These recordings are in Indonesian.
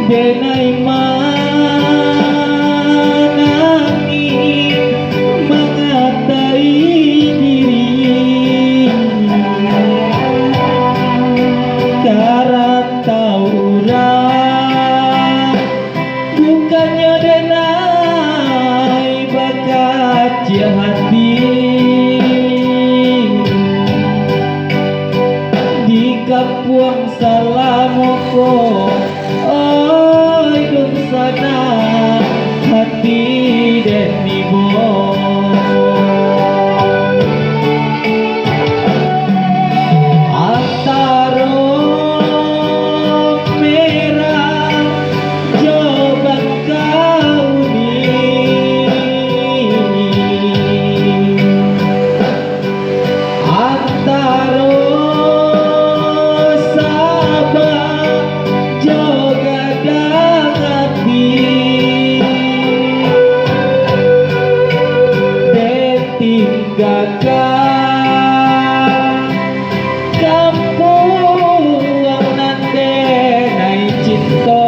denai manani mengatai diri karena tauran bukannya denai bakat hati di kapuang salamoko oi dun sana hati den ibo antaro merah jobat kau ni antaro tinggalkan kampung nande nai cinta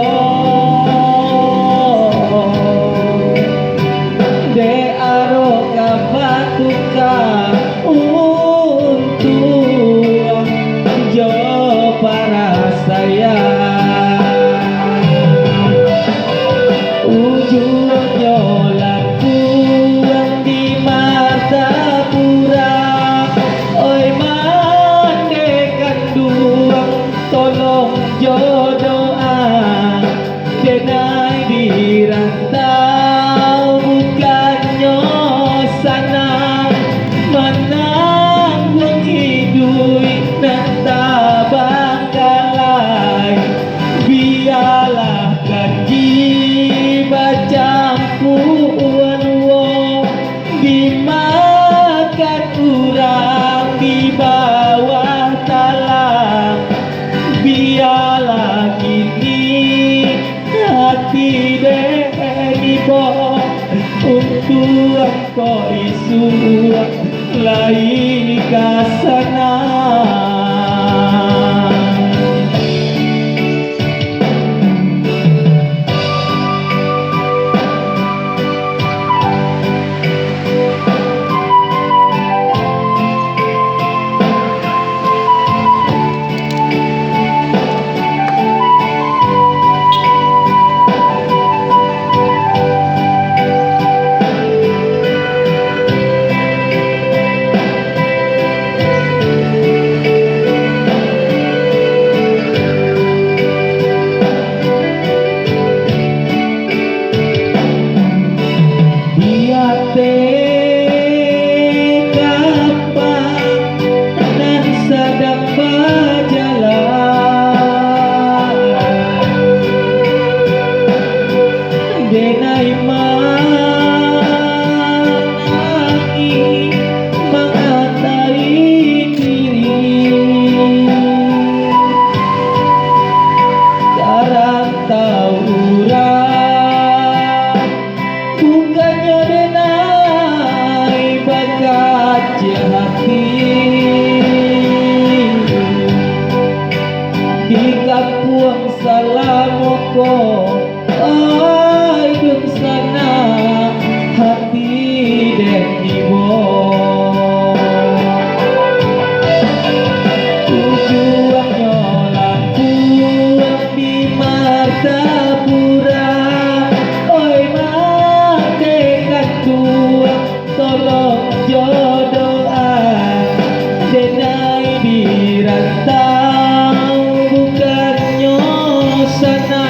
de aro kabatuka untuk jo para saya ujungnya laku di Martapura oi mandekan dua tolong jodoa denai dirantau bukannya sana menanggung hidup nanta bangkalai biarlah gaji bacampuan wong dimakan urang di bawah talang biarlah kini hati deni bo untuk kau isu lain kasana denai manani mengatai diri karang tauran bukannya denai bakat hati di kapuang salamoko sana hati den ibo tujuannya laku di Martapura oi mandekan dua tolong jodoa denai dirantau bukannya sana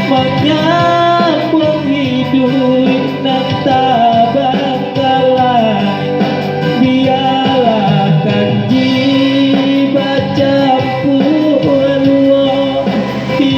menyambung hidup nanta bangkalai biarlah kanji baca pulau di